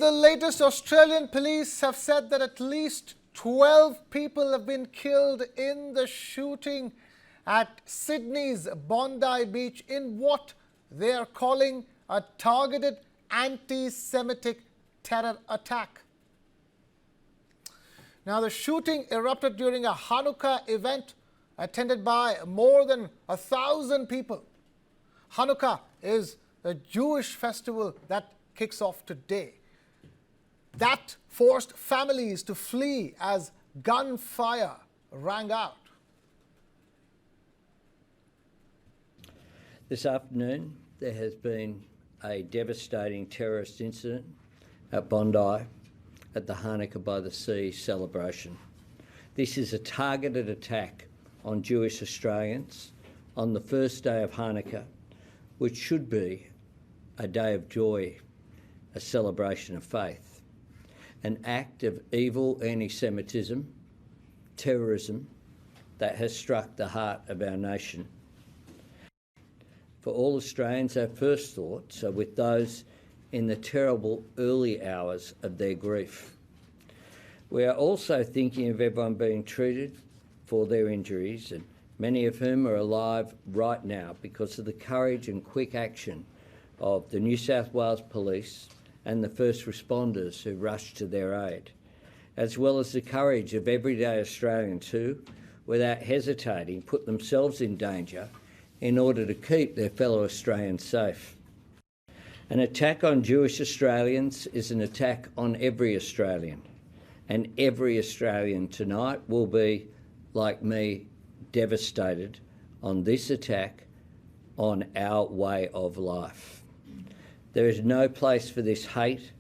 And the latest, Australian police have said that at least 12 people have been killed in the shooting at Sydney's Bondi Beach in what they are calling a targeted anti-Semitic terror attack. Now, the shooting erupted during a Hanukkah event attended by more than 1,000 people. Hanukkah is a Jewish festival that kicks off today. That forced families to flee as gunfire rang out. This afternoon, there has been a devastating terrorist incident at Bondi at the Hanukkah by the Sea celebration. This is a targeted attack on Jewish Australians on the first day of Hanukkah, which should be a day of joy, a celebration of faith. An act of evil anti-Semitism, terrorism that has struck the heart of our nation. For all Australians, our first thoughts are with those in the terrible early hours of their grief. We are also thinking of everyone being treated for their injuries, and many of whom are alive right now because of the courage and quick action of the New South Wales Police and the first responders who rushed to their aid, as well as the courage of everyday Australians who, without hesitating, put themselves in danger in order to keep their fellow Australians safe. An attack on Jewish Australians is an attack on every Australian, and every Australian tonight will be, like me, devastated on this attack on our way of life. There is no place for this hate,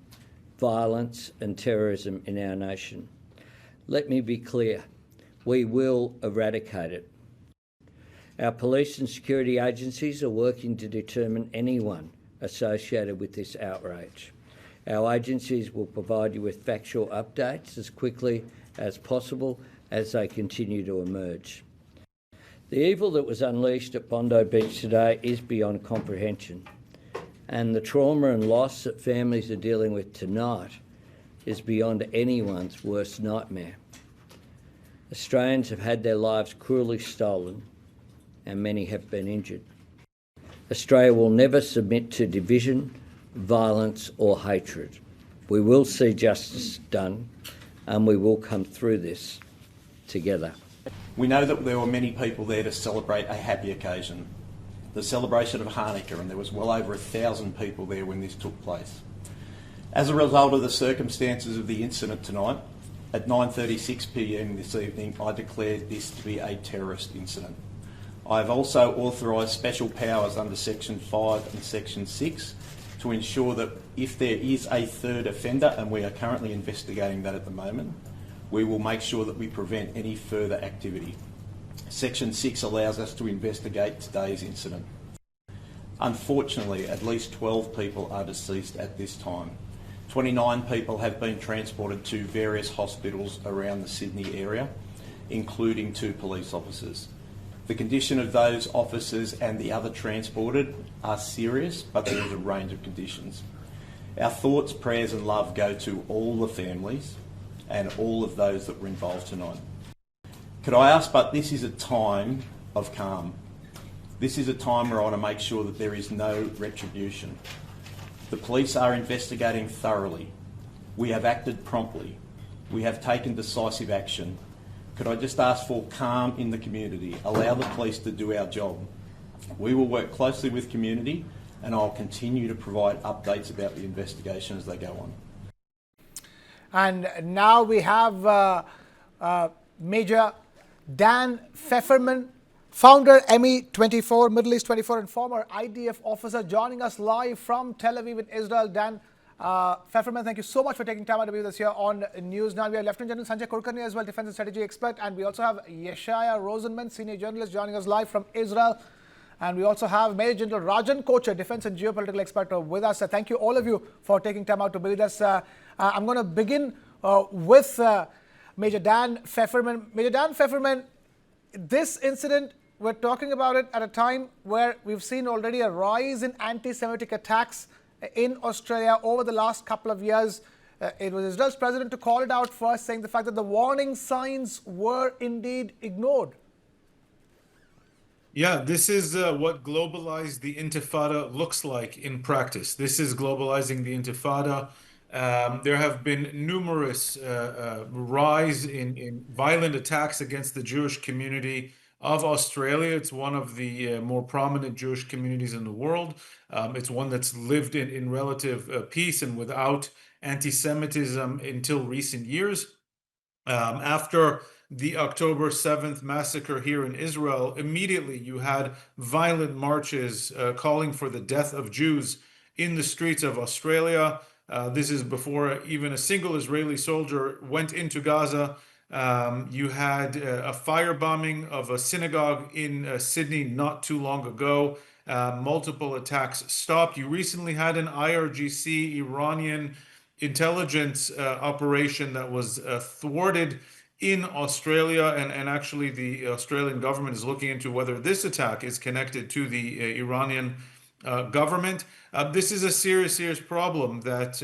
violence and terrorism in our nation. Let me be clear, we will eradicate it. Our police and security agencies are working to determine anyone associated with this outrage. Our agencies will provide you with factual updates as quickly as possible as they continue to emerge. The evil that was unleashed at Bondi Beach today is beyond comprehension, and the trauma and loss that families are dealing with tonight is beyond anyone's worst nightmare. Australians have had their lives cruelly stolen and many have been injured. Australia will never submit to division, violence or hatred. We will see justice done and we will come through this together. We know that there were many people there to celebrate a happy occasion, the celebration of Hanukkah, and there was well over 1,000 people there when this took place. As a result of the circumstances of the incident tonight, at 9:36 p.m. this evening, I declared this to be a terrorist incident. I have also authorised special powers under Section 5 and Section 6 to ensure that if there is a third offender, and we are currently investigating that at the moment, we will make sure that we prevent any further activity. Section 6 allows us to investigate today's incident. Unfortunately, at least 12 people are deceased at this time. 29 people have been transported to various hospitals around the Sydney area, including 2 police officers. The condition of those officers and the other transported are serious, but there is a range of conditions. Our thoughts, prayers and love go to all the families and all of those that were involved tonight. Could I ask, but this is a time of calm. This is a time where I want to make sure that there is no retribution. The police are investigating thoroughly. We have acted promptly. We have taken decisive action. Could I just ask for calm in the community? Allow the police to do our job. We will work closely with community and I'll continue to provide updates about the investigation as they go on. And now we have Major Dan Pfefferman, founder ME24, Middle East 24 and former IDF officer, joining us live from Tel Aviv in Israel. Dan Pfefferman, thank you so much for taking time out to be with us here on News9. We have Lieutenant General Sanjay Kulkarni as well, Defence and Strategy expert, and we also have Yeshaya Rosenman, senior journalist, joining us live from Israel. And we also have Major General Rajan Kochar, Defence and Geopolitical expert, with us. Thank you all of you for taking time out to be with us. I'm going to begin with Major Dan Pfefferman. Major Dan Pfefferman, this incident, we're talking about it at a time where we've seen already a rise in anti-Semitic attacks in Australia over the last couple of years. It was Israel's president to call it out first, saying the fact that the warning signs were indeed ignored. Yeah, this is what globalized the Intifada looks like in practice. This is globalizing the Intifada. There have been numerous rise in violent attacks against the Jewish community of Australia. It's one of the more prominent Jewish communities in the world. It's one that's lived in relative peace and without anti-Semitism until recent years. After the October 7th massacre here in Israel, immediately you had violent marches calling for the death of Jews in the streets of Australia. This is before even a single Israeli soldier went into Gaza. You had a firebombing of a synagogue in Sydney not too long ago. Multiple attacks stopped. You recently had an IRGC Iranian intelligence operation that was thwarted in Australia, and actually the Australian government is looking into whether this attack is connected to the Iranian government. This is a serious problem that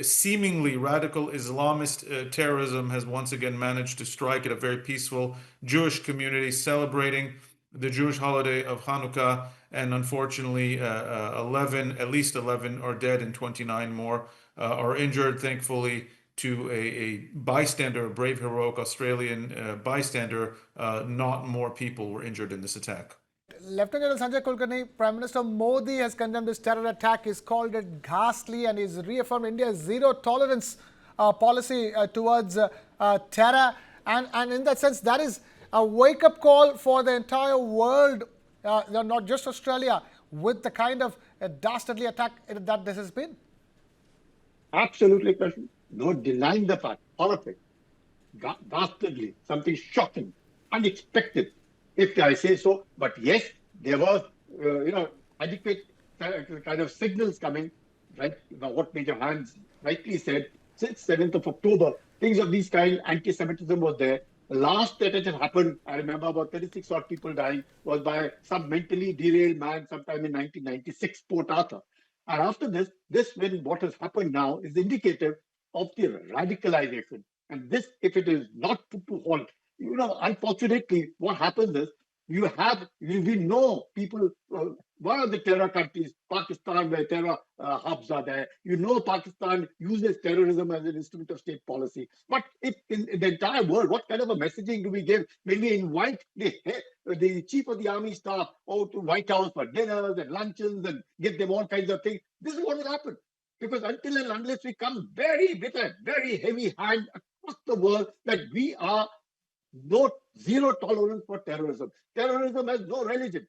seemingly radical Islamist terrorism has once again managed to strike at a very peaceful Jewish community celebrating the Jewish holiday of Hanukkah, and unfortunately, at least 11 are dead and 29 more are injured. Thankfully, to a bystander, a brave, heroic Australian bystander, not more people were injured in this attack. Lieutenant General Sanjay Kulkarni, Prime Minister Modi has condemned this terror attack. He's called it ghastly and he's reaffirmed India's zero tolerance policy towards terror. And in that sense, that is a wake-up call for the entire world, not just Australia, with the kind of dastardly attack that this has been. Absolutely, Krishna. No denying the fact, horrific, dastardly, something shocking, unexpected, if I say so. But yes, there was, adequate kind of signals coming, right? What Major Hans rightly said, since 7th of October, things of these kind, anti-Semitism was there. The last that had happened, I remember about 36 odd people dying, was by some mentally derailed man sometime in 1996, Port Arthur. And after this, when what has happened now is indicative of the radicalization. And this, if it is not put to halt, unfortunately, what happens is we know people, one of the terror countries, Pakistan, where terror hubs are there. Pakistan uses terrorism as an instrument of state policy. But if in the entire world, what kind of a messaging do we give when we invite the chief of the army staff to White House for dinners and luncheons and give them all kinds of things? This is what will happen. Because until and unless we come with a very heavy hand across the world that we are zero tolerance for terrorism. Terrorism has no religion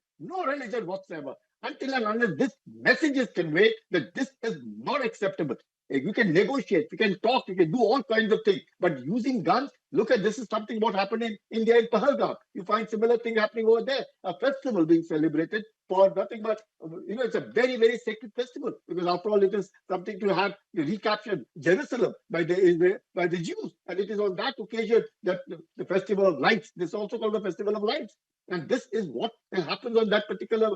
whatsoever. Until and unless this message is conveyed that this is not acceptable. We can negotiate, we can talk, we can do all kinds of things. But using guns, look at this is something what happened in India in Pahalgam. You find similar thing happening over there. A festival being celebrated for nothing but, it's a very, very sacred festival. Because after all, it is something to have recaptured Jerusalem by the Jews. And it is on that occasion that the Festival of Lights, this is also called the Festival of Lights. And this is what happens on that particular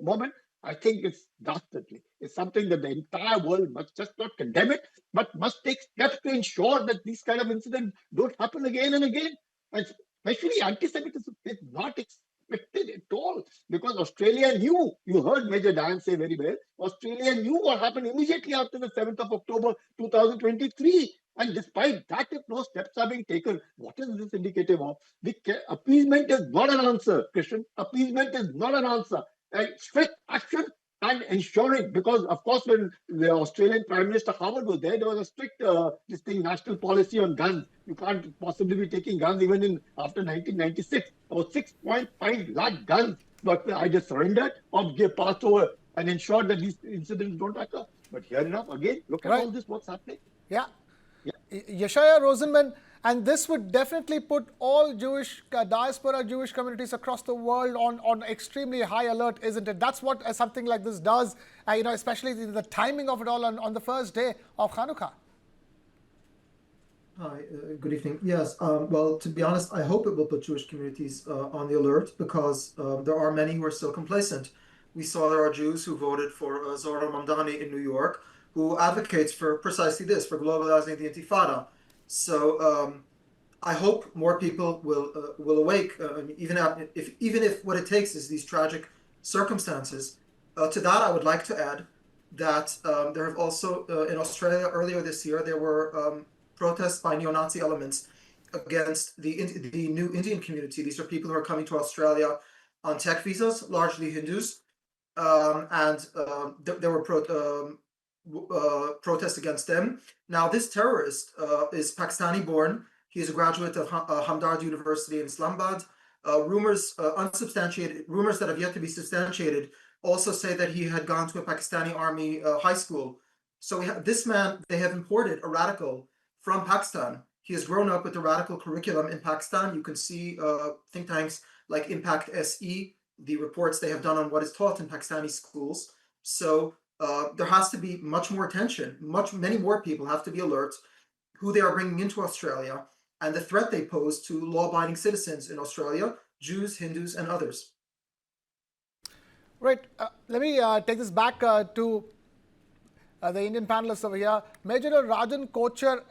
moment. I think it's dastardly. It's something that the entire world must just not condemn it, but must take steps to ensure that these kind of incidents don't happen again and again. And especially anti-Semitism is not expected at all, because Australia knew, you heard Major Dan say very well, Australia knew what happened immediately after the 7th of October 2023. And despite that, if no steps are being taken, what is this indicative of? Appeasement is not an answer, Christian. Appeasement is not an answer. Strict action and ensuring, because of course when the Australian Prime Minister Howard was there was a strict national policy on guns. You can't possibly be taking guns even after 1996. About 6.5 lakh guns but either surrendered or passed over and ensured that these incidents don't occur. But here enough, again, look at all this, what's happening. Yeah. Yeshaya Rosenman, and this would definitely put all Jewish diaspora Jewish communities across the world on extremely high alert, isn't it? That's what something like this does, especially the timing of it all on the first day of Hanukkah. Hi, good evening. Yes, well, to be honest, I hope it will put Jewish communities on the alert, because there are many who are still complacent We saw there are Jews who voted for Zora Mamdani in New York, who advocates for precisely this, for globalizing the Intifada. So I hope more people will awake, even if what it takes is these tragic circumstances. To that, I would like to add that there have also in Australia earlier this year there were protests by neo-Nazi elements against the new Indian community. These are people who are coming to Australia on tech visas, largely Hindus, and there were protests against them. Now, this terrorist is Pakistani-born. He is a graduate of Hamdard University in Islamabad. Unsubstantiated rumors that have yet to be substantiated also say that he had gone to a Pakistani army high school. So this man, they have imported a radical from Pakistan. He has grown up with the radical curriculum in Pakistan. You can see think tanks like Impact SE, the reports they have done on what is taught in Pakistani schools. So there has to be much more attention. Many more people have to be alert who they are bringing into Australia and the threat they pose to law-abiding citizens in Australia, Jews, Hindus, and others. Right. Let me take this back to the Indian panelists over here. Major Rajan Kochar,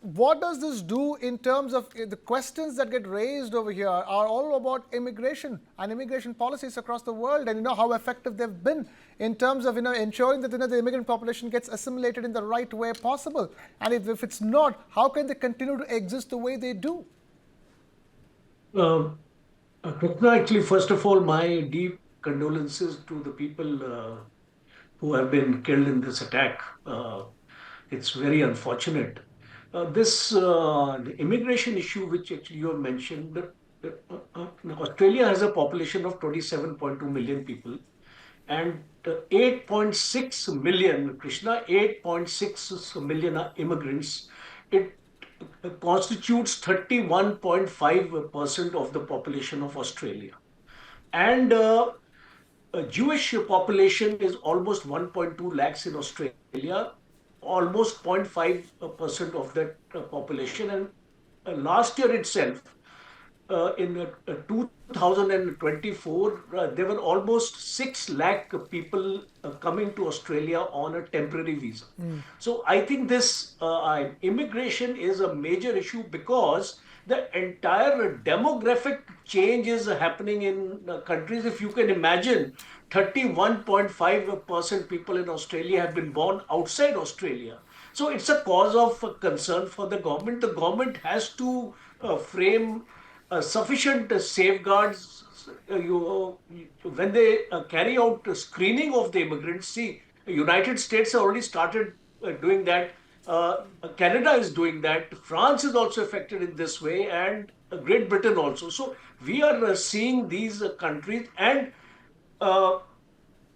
what does this do in terms of the questions that get raised over here are all about immigration and immigration policies across the world, and how effective they've been in terms of ensuring that the immigrant population gets assimilated in the right way possible. And if it's not, how can they continue to exist the way they do? Krishna, actually, first of all, my deep condolences to the people who have been killed in this attack. It's very unfortunate. This the immigration issue, which actually you have mentioned, Australia has a population of 27.2 million people, and 8.6 million, Krishna, 8.6 million are immigrants. It constitutes 31.5% of the population of Australia. And Jewish population is almost 1.2 lakhs in Australia, almost 0.5% of that population. And last year itself, in 2024, there were almost 6 lakh people coming to Australia on a temporary visa. So I think this immigration is a major issue because the entire demographic change is happening in countries. If you can imagine, 31.5% people in Australia have been born outside Australia. So it's a cause of concern for the government. The government has to frame sufficient safeguards when they carry out screening of the immigrants. See, the United States have already started doing that. Canada is doing that. France is also affected in this way, and Great Britain also. So we are seeing these countries, and uh,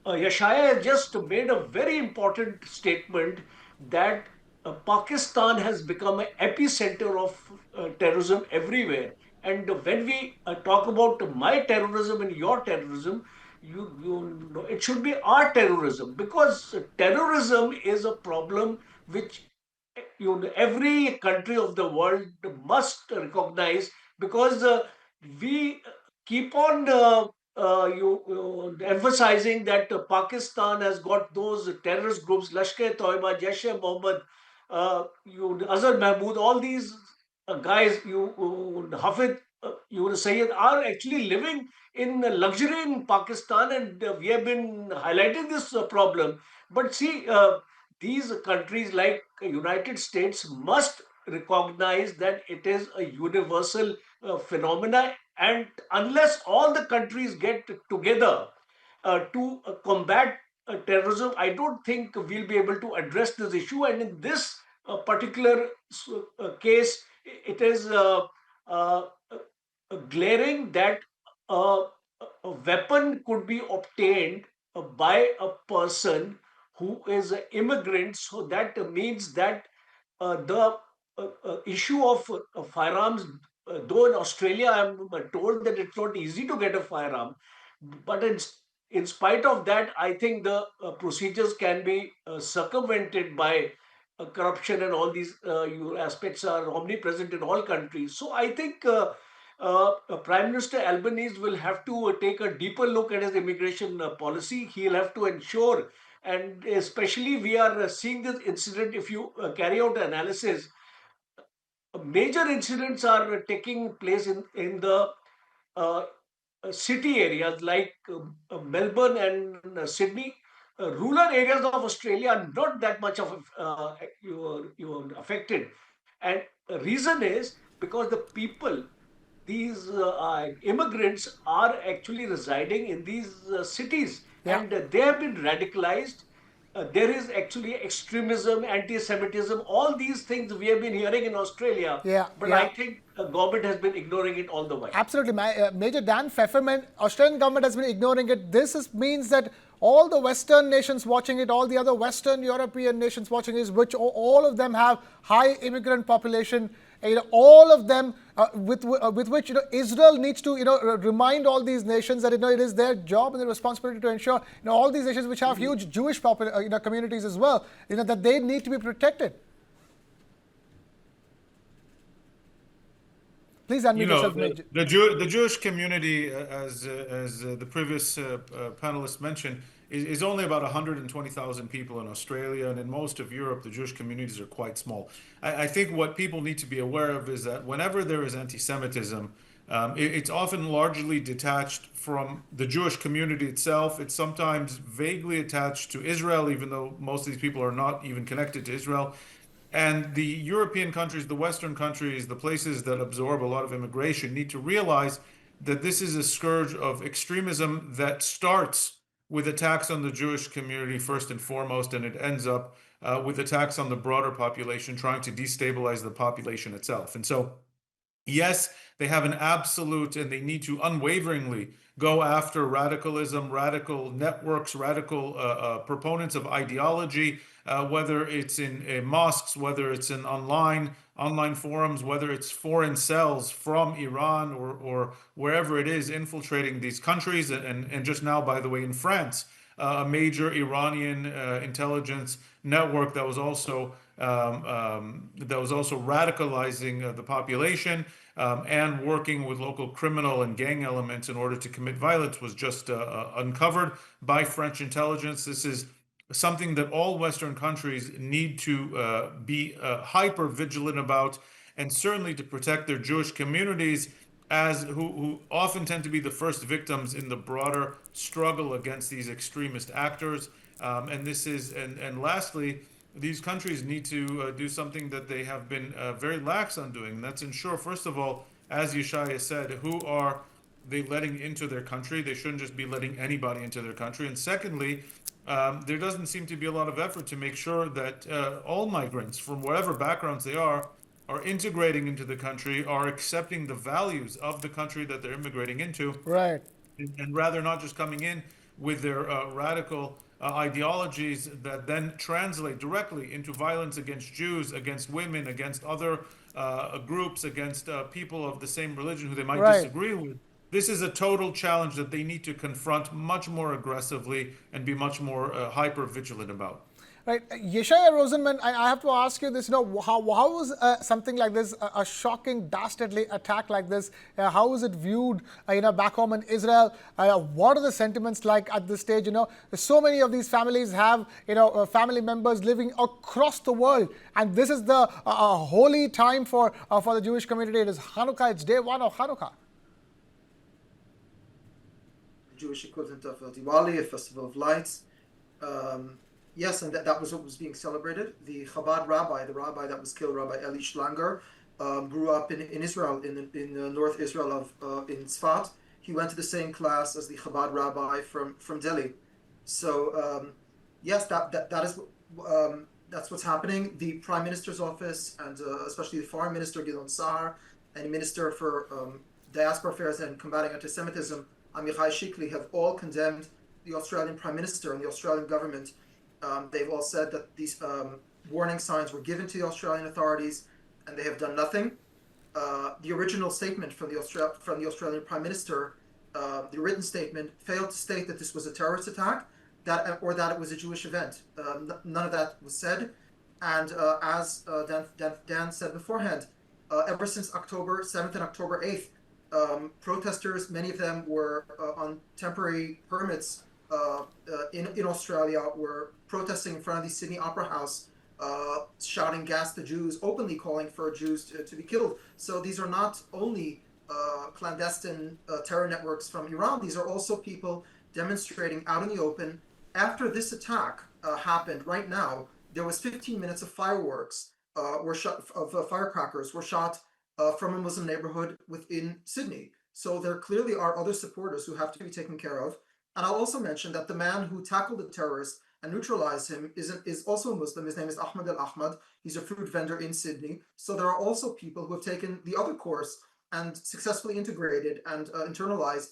Yashaya has just made a very important statement that Pakistan has become an epicenter of terrorism everywhere. And when we talk about my terrorism and your terrorism, you know, it should be our terrorism, because terrorism is a problem which every country of the world must recognize, because we keep on emphasizing that Pakistan has got those terrorist groups, Lashkar-e-Toiba, Jaish-e-Mohammed, Azhar Mahmood, all these guys, Hafid, Sayyid, are actually living in luxury in Pakistan, and we have been highlighting this problem. But see, these countries like United States must recognize that it is a universal phenomena, and unless all the countries get together to combat terrorism, I don't think we'll be able to address this issue. And in this particular case, it is uh, glaring that uh, a weapon could be obtained by a person who is an immigrant. So that means that the issue of firearms, though in Australia I'm told that it's not easy to get a firearm, but in spite of that, I think the procedures can be circumvented by corruption, and all these aspects are omnipresent in all countries. So I think Prime Minister Albanese will have to take a deeper look at his immigration policy. He'll have to ensure, and especially we are seeing this incident, if you carry out analysis, major incidents are taking place in the uh, city areas like Melbourne and Sydney. Rural areas of Australia are not that much of you are affected, and the reason is because the people, these immigrants, are actually residing in these cities, Yeah. and they have been radicalized. There is actually extremism, anti-Semitism, all these things we have been hearing in Australia, Yeah, but I yeah. think the government has been ignoring it all the while. Absolutely. Major Dan Pfefferman, Australian government has been ignoring it. Means that all the Western nations watching it, all the other Western European nations watching it, which all of them have high immigrant population, all of them with which Israel needs to remind all these nations that it is their job and their responsibility to ensure all these nations which have huge Jewish communities as well, that they need to be protected. Please unmute yourself, Major. The Jewish community, as the previous panelist mentioned, is only about 120,000 people in Australia, and in most of Europe, the Jewish communities are quite small. I think what people need to be aware of is that whenever there is anti-Semitism, it's often largely detached from the Jewish community itself. It's sometimes vaguely attached to Israel, even though most of these people are not even connected to Israel. And the European countries, the Western countries, the places that absorb a lot of immigration need to realize that this is a scourge of extremism that starts with attacks on the Jewish community first and foremost, and it ends up with attacks on the broader population, trying to destabilize the population itself. And so, yes, they have an absolute, and they need to unwaveringly go after radicalism, radical networks, radical proponents of ideology, whether it's in mosques, whether it's in online forums, whether it's foreign cells from Iran or wherever it is infiltrating these countries, and just now, by the way, in France, a major Iranian intelligence network that was also radicalizing the population and working with local criminal and gang elements in order to commit violence was just uncovered by French intelligence. This is something that all Western countries need to be hyper vigilant about, and certainly to protect their Jewish communities, as who often tend to be the first victims in the broader struggle against these extremist actors. And lastly, these countries need to do something that they have been very lax on doing, and that's ensure, first of all, as Yeshaya said, who are they letting into their country? They shouldn't just be letting anybody into their country. And secondly, there doesn't seem to be a lot of effort to make sure that all migrants, from whatever backgrounds they are integrating into the country, are accepting the values of the country that they're immigrating into. Right. And rather not just coming in with their radical ideologies that then translate directly into violence against Jews, against women, against other groups, against people of the same religion who they might Right. disagree with. This is a total challenge that they need to confront much more aggressively and be much more hyper vigilant about. Right, Yeshaya Rosenman, I have to ask you this. How was something like this, a shocking, dastardly attack like this? How is it viewed, back home in Israel? What are the sentiments like at this stage? So many of these families have, family members living across the world, and this is the holy time for the Jewish community. It is Hanukkah. It's day one of Hanukkah. Jewish equivalent of Diwali, a festival of lights. Yes, and that was what was being celebrated. The Chabad rabbi, the rabbi that was killed, Rabbi Eli Schlanger, grew up in Israel, in North Israel in Tzfat. He went to the same class as the Chabad rabbi from Delhi. So yes, that is that's what's happening. The Prime Minister's office, and especially the Foreign Minister Gideon Sa'ar, and Minister for Diaspora Affairs and Combating Antisemitism, Amichai Shikli, have all condemned the Australian Prime Minister and the Australian government. They've all said that these warning signs were given to the Australian authorities, and they have done nothing. The original statement from the Australian Prime Minister, the written statement, failed to state that this was a terrorist attack, or that it was a Jewish event. None of that was said. And as Dan said beforehand, ever since October 7th and October 8th, protesters, many of them were on temporary permits in Australia, were protesting in front of the Sydney Opera House, shouting gas to Jews, openly calling for Jews to be killed. So these are not only clandestine terror networks from Iran, these are also people demonstrating out in the open. After this attack happened right now, there was 15 minutes of fireworks were shot, of firecrackers were shot from a Muslim neighborhood within Sydney. So there clearly are other supporters who have to be taken care of. And I'll also mention that the man who tackled the terrorist and neutralized him is also a Muslim. His name is Ahmed Al Ahmad. He's a fruit vendor in Sydney. So there are also people who have taken the other course and successfully integrated and internalized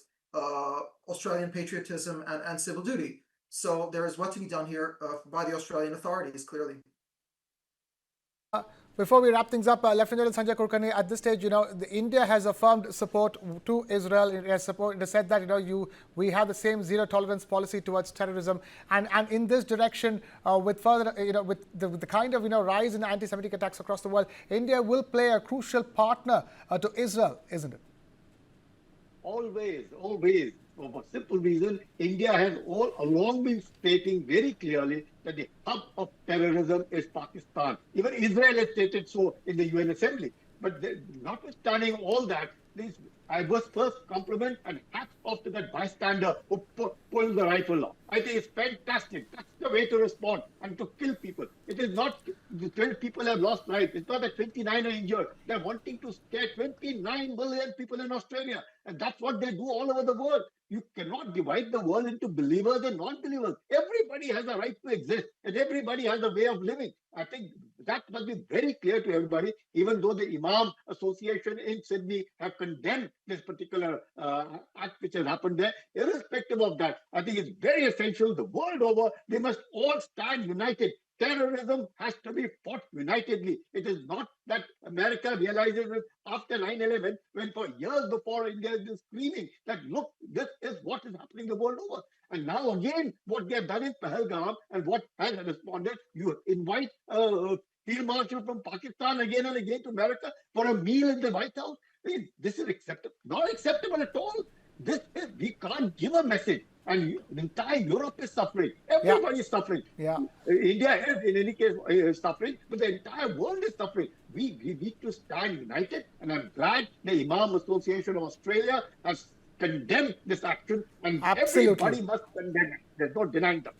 Australian patriotism and civil duty. So there is what to be done here by the Australian authorities, clearly. Before we wrap things up, Lieutenant General Sanjay Kulkarni, at this stage, India has affirmed support to Israel. It has said that we have the same zero tolerance policy towards terrorism, and in this direction, with further with the kind of rise in anti-Semitic attacks across the world, India will play a crucial partner to Israel, isn't it? Always. For a simple reason, India has all along been stating very clearly that the hub of terrorism is Pakistan. Even Israel has stated so in the UN Assembly. But notwithstanding all that, I must first compliment and hats off to that bystander who pulled the rifle off. I think it's fantastic. That's the way to respond and to kill people. It is not the 12 people have lost life. It's not that 29 are injured. They're wanting to scare 29 million people in Australia. And that's what they do all over the world. You cannot divide the world into believers and non-believers. Everybody has a right to exist and everybody has a way of living. I think that must be very clear to everybody, even though the Imam Association in Sydney have condemned this particular act which has happened there. Irrespective of that, I think it's very essential the world over, they must all stand united. Terrorism has to be fought unitedly. It is not that America realizes it after 9/11, when for years before India has been screaming that, look, this is what is happening the world over. And now again, what they have done in Pahalgam and what has responded, you invite field marshal from Pakistan again and again to America for a meal in the White House. This is acceptable, not acceptable at all. We can't give a message. And the entire Europe is suffering. Everybody is suffering. India is, in any case, suffering, but the entire world is suffering. We need to stand united. And I'm glad the Imam Association of Australia has condemned this action. And everybody must condemn it. There's no denying that.